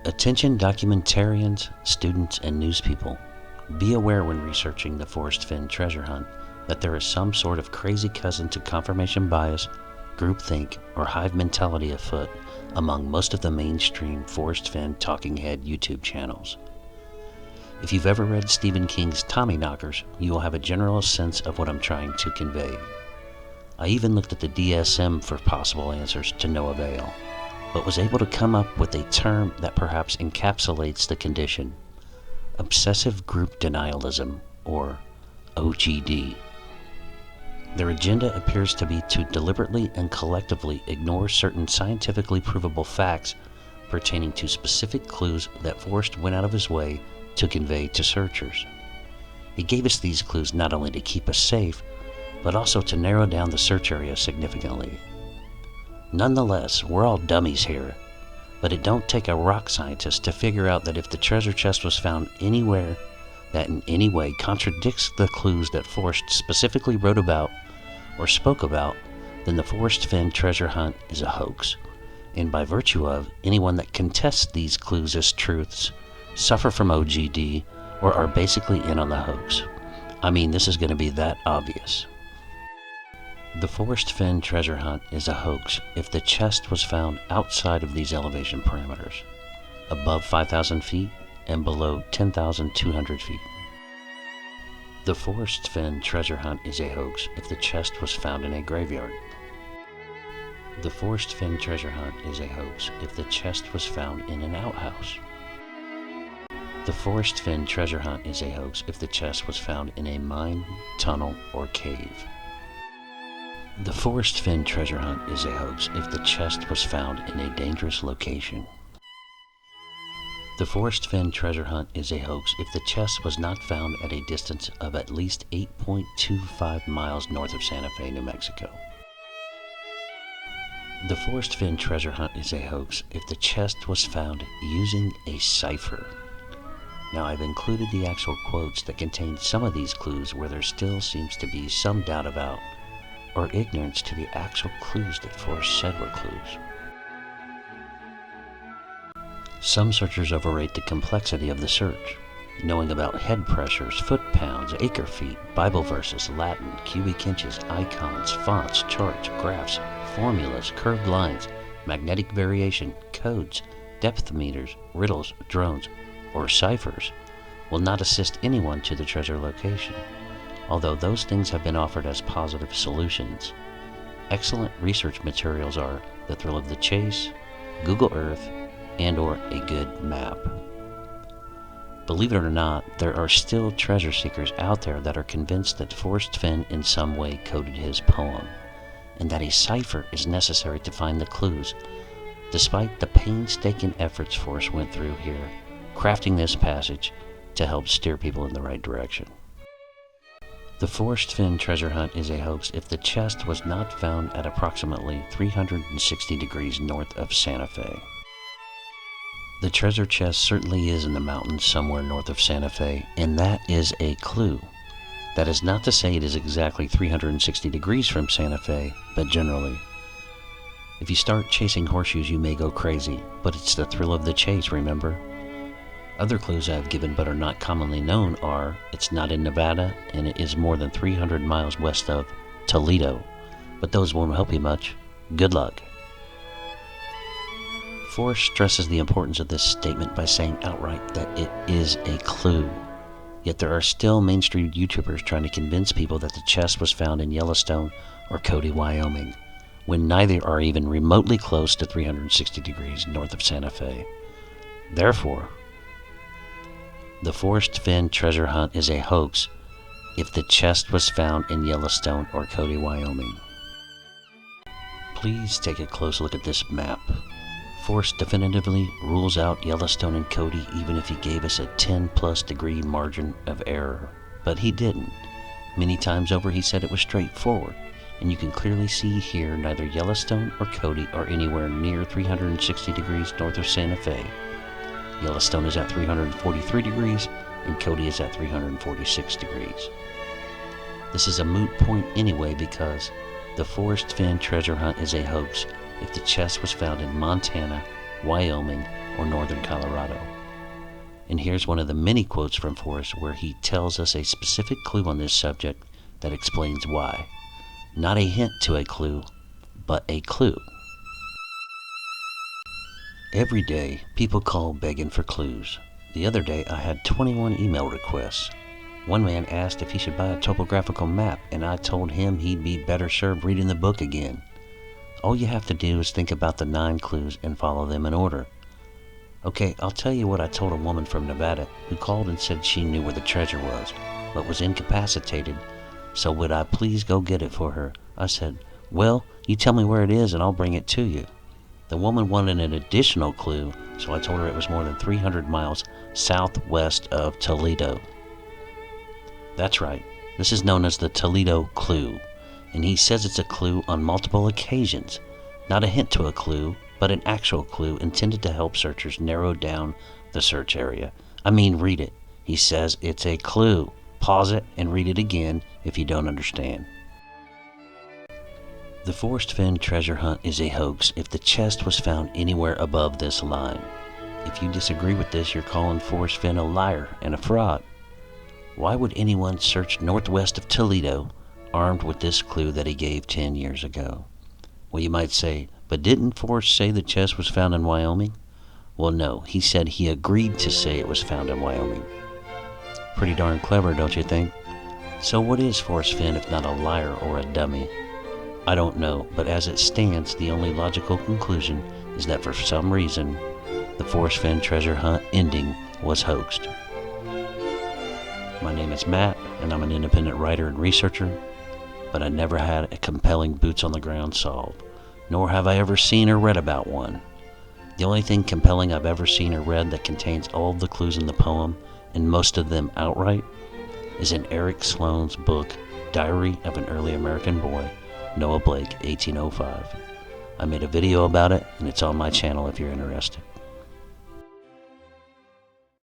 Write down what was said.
Attention documentarians, students, and news people. Be aware when researching the Forrest Fenn Treasure Hunt that there is some sort of crazy cousin to confirmation bias, groupthink, or hive mentality afoot among most of the mainstream Forrest Fenn talking head YouTube channels. If you've ever read Stephen King's Tommyknockers, you will have a general sense of what I'm trying to convey. I even looked at the DSM for possible answers to no avail, but was able to come up with a term that perhaps encapsulates the condition: obsessive group denialism, or OGD. Their agenda appears to be to deliberately and collectively ignore certain scientifically provable facts pertaining to specific clues that Forrest went out of his way to convey to searchers. He gave us these clues not only to keep us safe, but also to narrow down the search area significantly. Nonetheless, we're all dummies here, but it don't take a rock scientist to figure out that if the treasure chest was found anywhere that in any way contradicts the clues that Forrest specifically wrote about or spoke about, then the Forrest Fenn Treasure Hunt is a hoax, and by virtue of, anyone that contests these clues as truths suffer from OGD or are basically in on the hoax. I mean, this is going to be that obvious. The Forrest Fenn Treasure Hunt is a hoax if the chest was found outside of these elevation parameters, above 5,000 feet and below 10,200 feet. The Forrest Fenn Treasure Hunt is a hoax if the chest was found in a graveyard. The Forrest Fenn Treasure Hunt is a hoax if the chest was found in an outhouse. The Forrest Fenn Treasure Hunt is a hoax if the chest was found in a mine, tunnel, or cave. The Forrest Fenn Treasure Hunt is a hoax if the chest was found in a dangerous location. The Forrest Fenn Treasure Hunt is a hoax if the chest was not found at a distance of at least 8.25 miles north of Santa Fe, New Mexico. The Forrest Fenn Treasure Hunt is a hoax if the chest was found using a cipher. Now, I've included the actual quotes that contain some of these clues where there still seems to be some doubt about or ignorance to the actual clues that Forrest said were clues. Some searchers overrate the complexity of the search, knowing about head pressures, foot pounds, acre feet, Bible verses, Latin, cubic inches, icons, fonts, charts, graphs, formulas, curved lines, magnetic variation, codes, depth meters, riddles, drones, or ciphers will not assist anyone to the treasure location, although those things have been offered as positive solutions. Excellent research materials are The Thrill of the Chase, Google Earth, and/or a good map. Believe it or not, there are still treasure seekers out there that are convinced that Forrest Fenn in some way coded his poem, and that a cipher is necessary to find the clues, despite the painstaking efforts Forrest went through here, crafting this passage to help steer people in the right direction. The Forrest Fenn Treasure Hunt is a hoax if the chest was not found at approximately 360 degrees north of Santa Fe. The treasure chest certainly is in the mountains somewhere north of Santa Fe, and that is a clue. That is not to say it is exactly 360 degrees from Santa Fe, but generally. If you start chasing horseshoes, you may go crazy, but it's the thrill of the chase, remember? Other clues I have given but are not commonly known are, it's not in Nevada, and it is more than 300 miles west of Toledo, but those won't help you much. Good luck. Forrest stresses the importance of this statement by saying outright that it is a clue. Yet there are still mainstream YouTubers trying to convince people that the chest was found in Yellowstone or Cody, Wyoming, when neither are even remotely close to 360 degrees north of Santa Fe. Therefore, the Forrest Fenn Treasure Hunt is a hoax if the chest was found in Yellowstone or Cody, Wyoming. Please take a close look at this map. Forrest definitively rules out Yellowstone and Cody even if he gave us a 10+ degree margin of error. But he didn't. Many times over he said it was straightforward, and you can clearly see here neither Yellowstone or Cody are anywhere near 360 degrees north of Santa Fe. Yellowstone is at 343 degrees, and Cody is at 346 degrees. This is a moot point anyway because the Forrest Fenn Treasure Hunt is a hoax if the chest was found in Montana, Wyoming, or northern Colorado. And here's one of the many quotes from Forrest where he tells us a specific clue on this subject that explains why. Not a hint to a clue, but a clue. Every day, people call begging for clues. The other day, I had 21 email requests. One man asked if he should buy a topographical map, and I told him he'd be better served reading the book again. All you have to do is think about the 9 clues and follow them in order. Okay, I'll tell you what I told a woman from Nevada who called and said she knew where the treasure was, but was incapacitated, so would I please go get it for her? I said, well, you tell me where it is and I'll bring it to you. The woman wanted an additional clue, so I told her it was more than 300 miles southwest of Toledo. That's right, this is known as the Toledo Clue, and he says it's a clue on multiple occasions. Not a hint to a clue, but an actual clue intended to help searchers narrow down the search area. I mean, read it. He says it's a clue. Pause it and read it again if you don't understand. The Forrest Fenn Treasure Hunt is a hoax if the chest was found anywhere above this line. If you disagree with this, you're calling Forrest Fenn a liar and a fraud. Why would anyone search northwest of Toledo armed with this clue that he gave 10 years ago? Well, you might say, but didn't Forrest say the chest was found in Wyoming? Well, no, he said he agreed to say it was found in Wyoming. Pretty darn clever, don't you think? So what is Forrest Fenn if not a liar or a dummy? I don't know, but as it stands, the only logical conclusion is that for some reason, the Forrest Fenn Treasure Hunt ending was hoaxed. My name is Matt, and I'm an independent writer and researcher, but I never had a compelling boots-on-the-ground solve, nor have I ever seen or read about one. The only thing compelling I've ever seen or read that contains all of the clues in the poem, and most of them outright, is in Eric Sloane's book, Diary of an Early American Boy, Noah Blake, 1805. I made a video about it, and it's on my channel if you're interested.